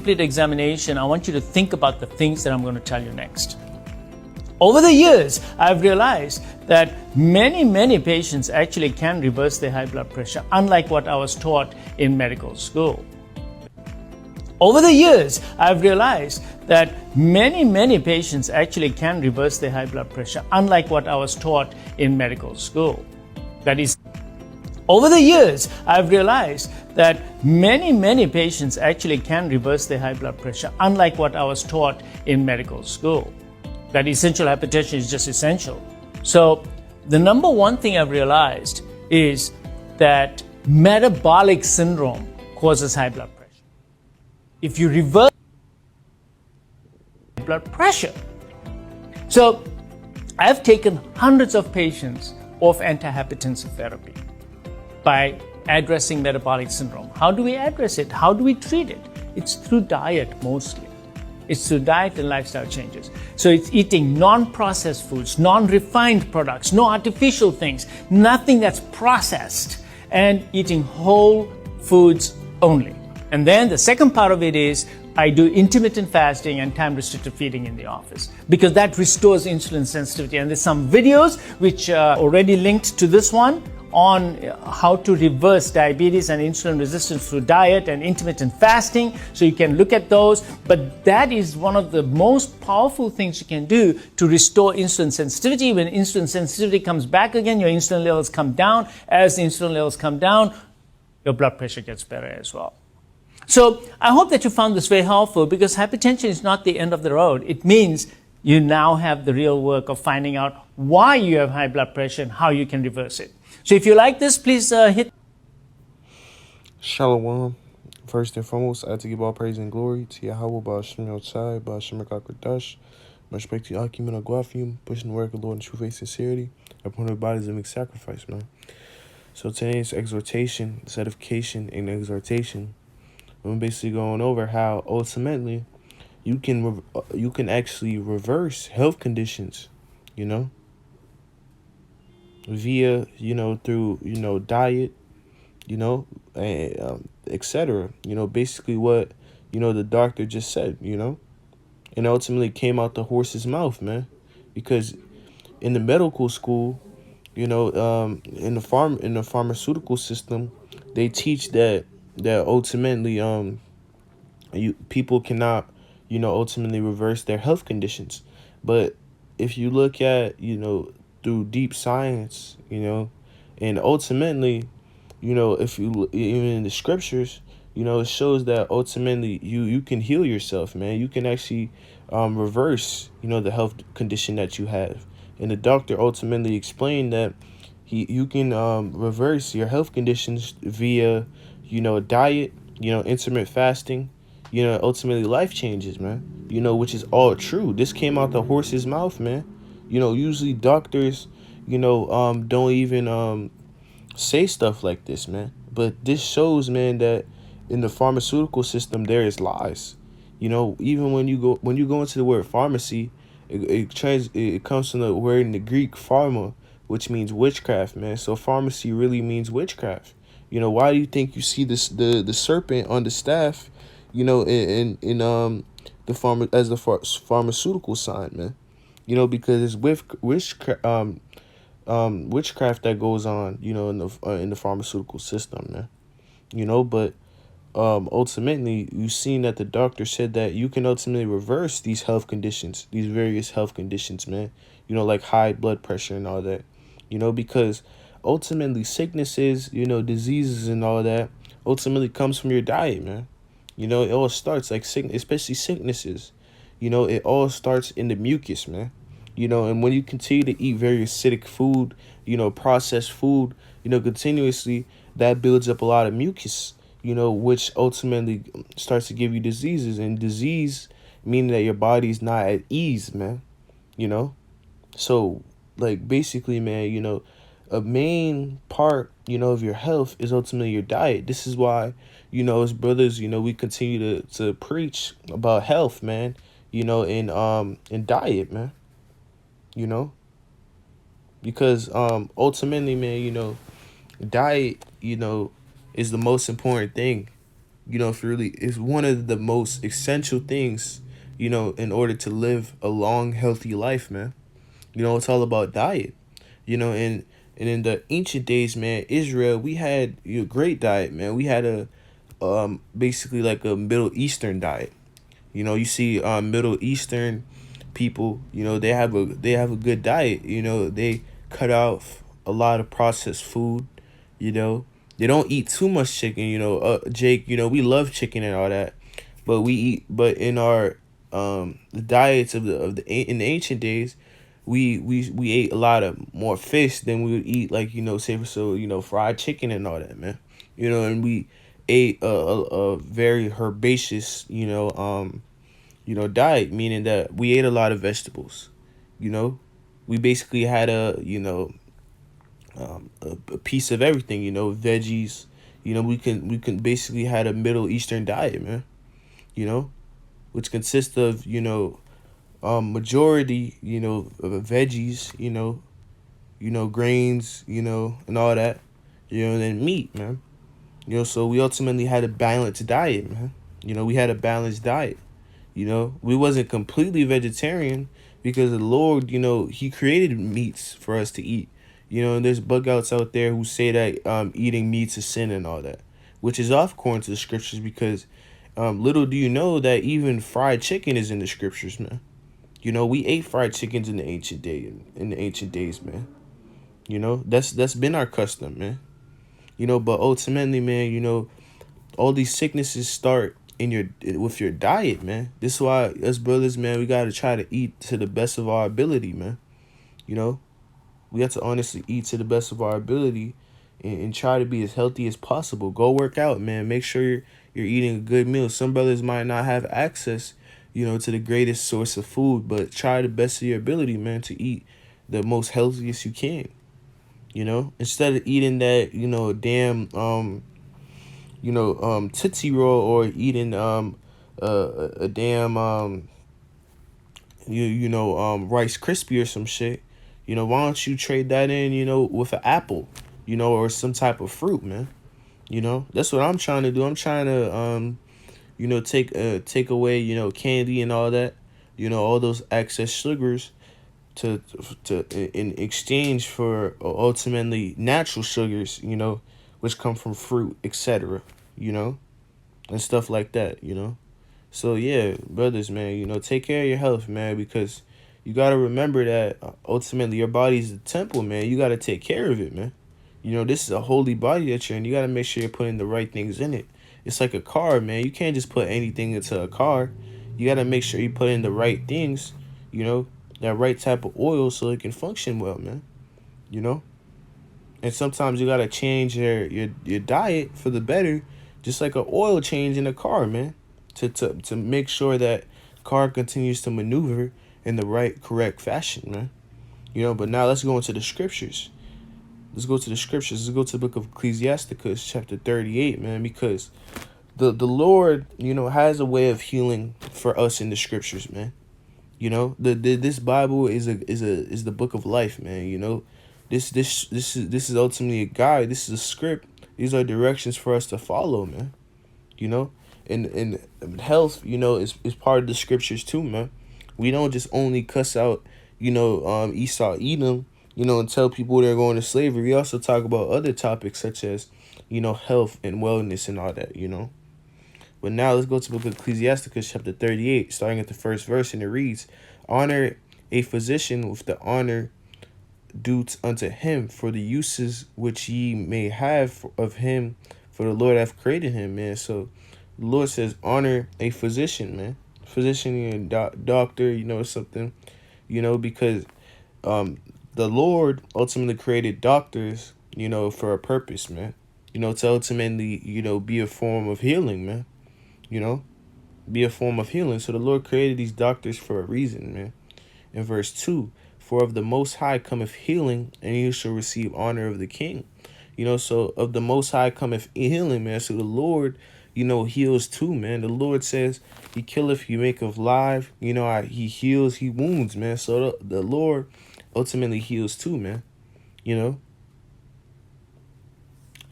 complete examination, I want you to think about the things that I'm going to tell you next. Over the years, I've realized that many patients actually can reverse their high blood pressure, unlike what I was taught in medical school. Over the years, I've realized that many patients actually can reverse their high blood pressure, unlike what I was taught in medical school. That is, over the years, I've realized that many patients actually can reverse their high blood pressure, unlike what I was taught in medical school. That essential hypertension is just essential. So the number one thing I've realized is that metabolic syndrome causes high blood pressure. If you reverse blood pressure. So I've taken hundreds of patients off antihypertensive therapy by addressing metabolic syndrome. How do we address it? How do we treat it? It's through diet mostly. It's through diet and lifestyle changes. So it's eating non-processed foods, non-refined products, no artificial things, nothing that's processed, and eating whole foods only. And then the second part of it is I do intermittent fasting and time-restricted feeding in the office because that restores insulin sensitivity. And there's some videos which are already linked to this one on how to reverse diabetes and insulin resistance through diet and intermittent fasting. So you can look at those. But that is one of the most powerful things you can do to restore insulin sensitivity. When insulin sensitivity comes back again, your insulin levels come down. As the insulin levels come down, your blood pressure gets better as well. So I hope that you found this very helpful because hypertension is not the end of the road. It means you now have the real work of finding out why you have high blood pressure and how you can reverse it. So if you like this, please hit. Shalom. First and foremost, I have to give all praise and glory to Yahweh, Ba'ashem Yotzai, Ba'ashem Rakakradash. My respect to Akim and Aguafium, pushing the work of the Lord in true faith sincerity, upon their bodies and make sacrifice, man. So today's exhortation, edification, and exhortation, I'm basically going over how ultimately you can actually reverse health conditions, via, through, diet, etc. Basically what, the doctor just said, and ultimately came out the horse's mouth, man, because in the medical school, in the pharmaceutical system, they teach that ultimately, people cannot, ultimately reverse their health conditions. But if you look at, through deep science, and ultimately, if you even in the scriptures, it shows that ultimately you can heal yourself, man. You can actually reverse, the health condition that you have. And the doctor ultimately explained that you can reverse your health conditions via, diet, intermittent fasting, ultimately life changes, man, which is all true. This came out the horse's mouth, man. Usually doctors, don't even say stuff like this, man. But this shows, man, that in the pharmaceutical system there is lies. Even when you go into the word pharmacy, it comes from the word in the Greek pharma, which means witchcraft, man. So pharmacy really means witchcraft. Why do you think you see this the serpent on the staff, in the pharmaceutical sign, man? Because it's witchcraft that goes on, in the pharmaceutical system, man. But ultimately, you've seen that the doctor said that you can ultimately reverse these health conditions, these various health conditions, man. Like high blood pressure and all that. Because ultimately sicknesses, diseases and all that ultimately comes from your diet, man. It all starts like especially sicknesses. It all starts in the mucus, man. And when you continue to eat very acidic food, processed food, continuously, that builds up a lot of mucus, which ultimately starts to give you diseases. And disease meaning that your body's not at ease, man. So, like, basically, man, a main part, of your health is ultimately your diet. This is why, as brothers, we continue to preach about health, man, and diet, man. Because ultimately, man, diet, is the most important thing, You know, if really is one of the most essential things, you know, in order to live a long, healthy life, man. You know, it's all about diet. You know, and in the ancient days, man, Israel, we had a great diet, man. We had a basically like a Middle Eastern diet. You know, you see Middle Eastern people, you know, they have a good diet. You know, they cut out a lot of processed food. You know, they don't eat too much chicken. You know, Jake, you know, we love chicken and all that, but in our the diets in the ancient days, we ate a lot of more fish than we would eat, like, you know, say for so, you know, fried chicken and all that, man. You know, and we ate a very herbaceous, you know, diet, meaning that we ate a lot of vegetables. You know, we basically had a piece of everything. You know, veggies. You know, we can basically had a Middle Eastern diet, man. You know, which consists of, majority, of veggies. You know, grains. And all that. And then meat, man. So we ultimately had a balanced diet, man. We had a balanced diet. We wasn't completely vegetarian because the Lord, He created meats for us to eat. And there's bug outs out there who say that eating meat's a sin and all that, which is off according to the scriptures because little do you know that even fried chicken is in the scriptures, man. We ate fried chickens in the ancient days, man. That's been our custom, man. But ultimately, man, all these sicknesses start in your with your diet, man. This is why us brothers, man, we gotta try to eat to the best of our ability, man. You know, we have to honestly eat to the best of our ability and try to be as healthy as possible. Go work out, man. Make sure you're eating a good meal. Some brothers might not have access, to the greatest source of food, but try the best of your ability, man, to eat the most healthiest you can. Instead of eating that, damn Tootsie Roll or eating a damn Rice Krispie or some shit. Why don't you trade that in, with an apple, or some type of fruit, man. That's what I'm trying to do. I'm trying to take away, candy and all that, all those excess sugars to in exchange for ultimately natural sugars, which come from fruit, etc. You know, and stuff like that. So yeah, brothers, man, take care of your health, man, because you gotta remember that ultimately your body's a temple, man. You gotta take care of it, man. This is a holy body that you're in. You gotta make sure you're putting the right things in it. It's like a car, man. You can't just put anything into a car. You gotta make sure you put in the right things, that right type of oil so it can function well, man. You know? And sometimes you gotta change your diet for the better, just like an oil change in a car, man. To make sure that car continues to maneuver in the right correct fashion, man. But now let's go into the scriptures. Let's go to the scriptures. Let's go to the book of Ecclesiasticus, chapter 38, man, because the Lord, has a way of healing for us in the scriptures, man. This Bible is the book of life, man. This is ultimately a guide. This is a script. These are directions for us to follow, man. And health, is part of the scriptures too, man. We don't just only cuss out, Esau, Edom, and tell people they're going to slavery. We also talk about other topics such as, health and wellness and all that, But now let's go to the book of Ecclesiasticus, chapter 38, starting at the first verse, and it reads, "Honor a physician with the honor due unto him for the uses which ye may have of him, for the Lord hath created him," man. So the Lord says, honor a physician, man. Physician and doctor, or something, because the Lord ultimately created doctors, for a purpose, man. To ultimately, be a form of healing, man. Be a form of healing. So the Lord created these doctors for a reason, man. In verse 2, "For of the Most High cometh healing, and you shall receive honor of the King." So of the Most High cometh healing, man. So the Lord, heals too, man. The Lord says he killeth, he maketh live. He heals, he wounds, man. So the Lord ultimately heals too, man.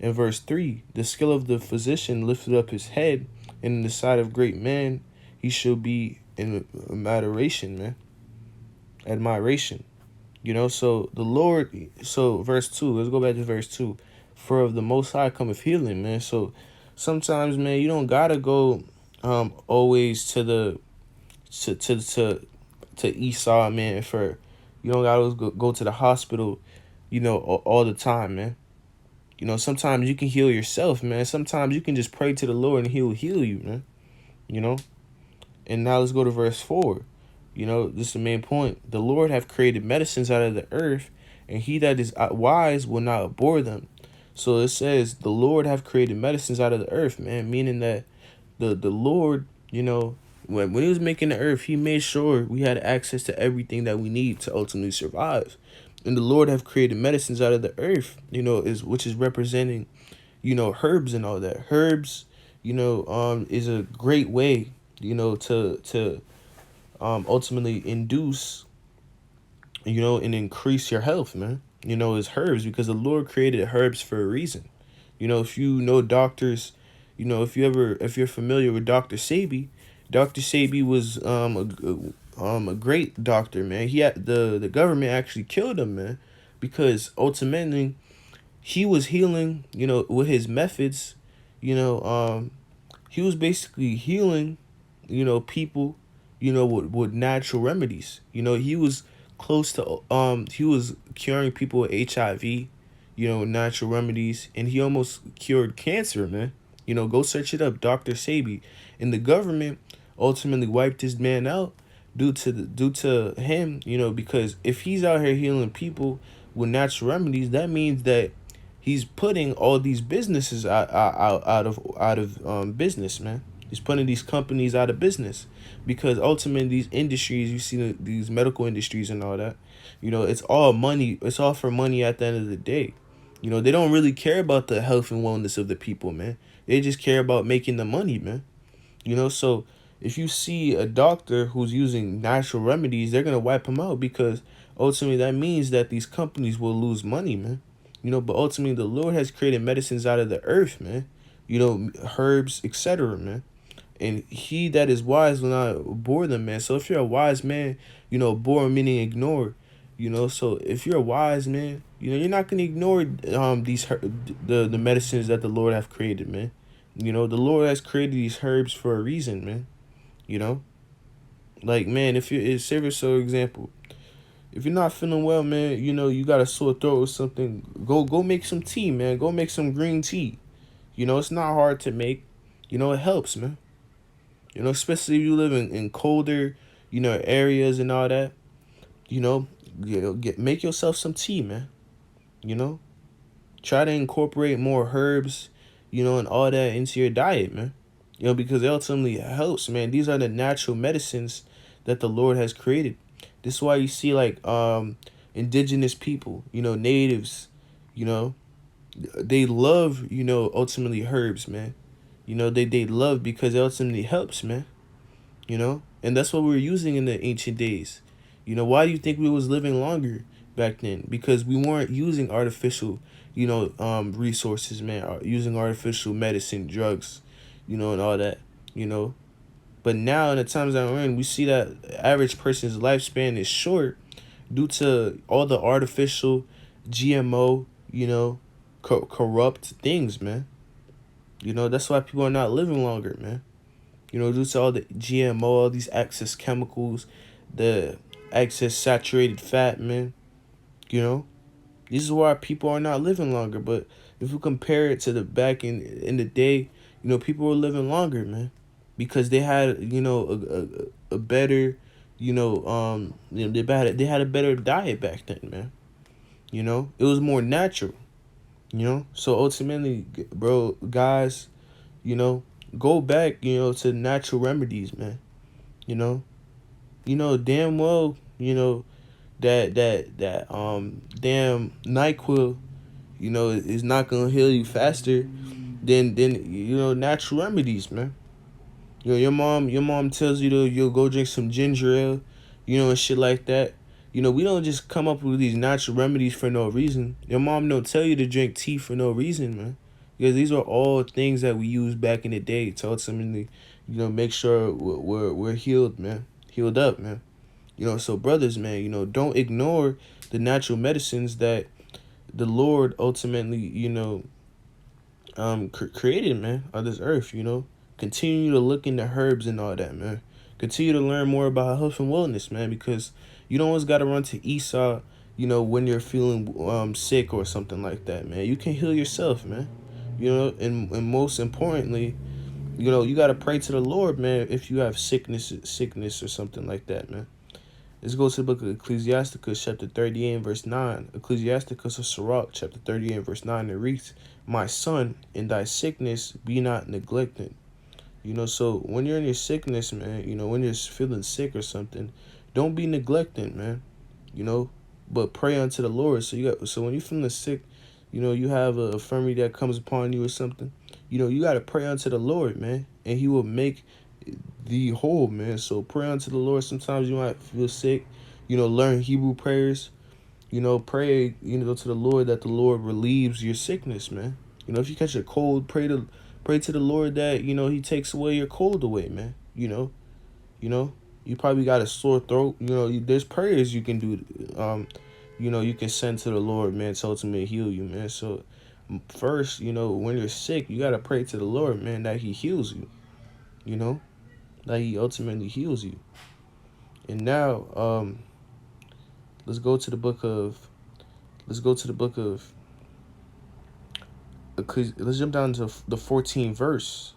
In verse 3, the skill of the physician lifted up his head, and in the sight of great men, he shall be in adoration, man. Admiration. So the Lord, so verse 2, let's go back to verse 2. For of the Most High cometh healing, man. So sometimes, man, you don't gotta go always to the to Esau, man, for you don't gotta always go to the hospital, all the time, man. Sometimes you can heal yourself, man. Sometimes you can just pray to the Lord and he'll heal you, man. You know? And now let's go to verse 4. This is the main point. The Lord hath created medicines out of the earth, and he that is wise will not abhor them. So it says the Lord hath created medicines out of the earth, man, meaning that the Lord, when he was making the earth, he made sure we had access to everything that we need to ultimately survive. And the Lord have created medicines out of the earth, which is representing, herbs and all that. Herbs, is a great way, to ultimately induce, and increase your health, man. Is herbs, because the Lord created herbs for a reason. If you know doctors, if you're familiar with Dr. Sebi, Dr. Sebi was a great doctor, man. He had the government actually killed him, man, because ultimately he was healing, with his methods, he was basically healing, people, with natural remedies. He was close to he was curing people with HIV, natural remedies, and he almost cured cancer, man. Go search it up, Dr. Sebi. And the government ultimately wiped this man out due to him, because if he's out here healing people with natural remedies, that means that he's putting all these businesses out of business, man. He's putting these companies out of business, because ultimately these industries, you see these medical industries and all that, it's all money. It's all for money at the end of the day. They don't really care about the health and wellness of the people, man. They just care about making the money, man. So if you see a doctor who's using natural remedies, they're going to wipe him out, because ultimately that means that these companies will lose money, man. But ultimately the Lord has created medicines out of the earth, man. Herbs, etc., man. And he that is wise will not abhor them, man. So if you're a wise man, abhor meaning ignore. So if you're a wise man, you're not gonna ignore the medicines that the Lord have created, man. The Lord has created these herbs for a reason, man. Like, man, if you're, say for example, if you're not feeling well, man, you got a sore throat or something, go make some tea, man. Go make some green tea. It's not hard to make. It helps, man. Especially if you live in colder, areas and all that. Make yourself some tea, man. Try to incorporate more herbs, and all that into your diet, man. Because it ultimately helps, man. These are the natural medicines that the Lord has created. This is why you see, like, indigenous people, natives, they love, ultimately herbs, man. They love, because it ultimately helps, man. And that's what we were using in the ancient days. Why do you think we was living longer back then? Because we weren't using artificial, resources, man. Using artificial medicine, drugs, and all that, But now in the times that we're in, we see that the average person's lifespan is short due to all the artificial, GMO, corrupt things, man. That's why people are not living longer, man. Due to all the GMO, all these excess chemicals, the excess saturated fat, man. This is why people are not living longer. But if you compare it to the back in the day, people were living longer, man, because they had, a better, they had a better diet back then, man. It was more natural. So ultimately, bro, guys, go back, to natural remedies, man. Damn well, that damn NyQuil, is not gonna heal you faster than natural remedies, man. Your mom tells you to go drink some ginger ale, and shit like that. We don't just come up with these natural remedies for no reason. Your mom don't tell you to drink tea for no reason, man. because these are all things that we used back in the day to ultimately, make sure we're healed, man, healed up, man. So brothers, man, don't ignore the natural medicines that the Lord ultimately, created, man, on this earth. Continue to look into herbs and all that, man. Continue to learn more about health and wellness, man, because you don't always got to run to Esau, when you're feeling sick or something like that, man. You can heal yourself, man. And most importantly, you got to pray to the Lord, man, if you have sickness or something like that, man. Let's go to the book of Ecclesiasticus, chapter 38 and verse 9. Ecclesiasticus of Sirach, chapter 38 and verse 9, it reads, "My son, in thy sickness be not neglected." So when you're in your sickness, man, when you're feeling sick or something, don't be neglected, man. But pray unto the Lord. So when you're feeling sick, you have a infirmity that comes upon you or something, you got to pray unto the Lord, man, and he will make the whole, man. So pray unto the Lord. Sometimes you might feel sick, learn Hebrew prayers, pray, to the Lord that the Lord relieves your sickness, man. If you catch a cold, pray to the Lord that, he takes away your cold away, man. You probably got a sore throat, there's prayers you can do, you can send to the Lord, man, to ultimately heal you, man. So first, when you're sick, you got to pray to the Lord, man, that he heals you, that he ultimately heals you. And now, let's go to the book of let's jump down to the 14th verse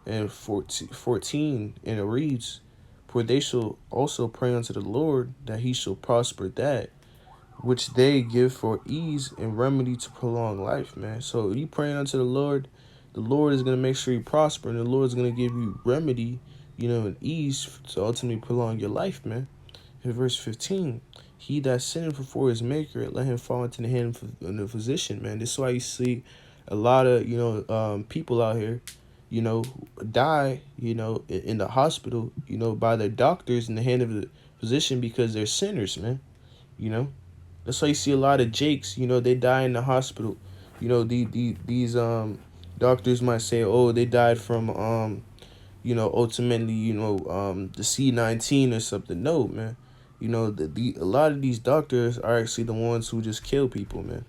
and 14, and it reads, "For they shall also pray unto the Lord that he shall prosper that which they give for ease and remedy to prolong life," man. So you praying unto the Lord is going to make sure you prosper, and the Lord is going to give you remedy, and ease to ultimately prolong your life, man. In verse 15, "He that sinneth before his maker, let him fall into the hand of the physician," man. This is why you see a lot of, people out here, die, in the hospital, by their doctors in the hand of the physician because they're sinners, man. That's why you see a lot of Jakes, they die in the hospital. These doctors might say, oh, they died from ultimately, the C-19 or something. No, man. A lot of these doctors are actually the ones who just kill people, man.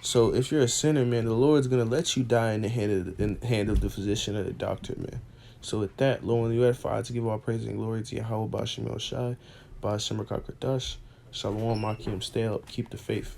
So if you're a sinner, man, the Lord's gonna let you die in the hand of the physician or the doctor, man. So with that, Lord, you edify to give all praise and glory to Yahweh Bashim El Shai, Bashim Rakakadash, Shalom, Makim, stay up, keep the faith.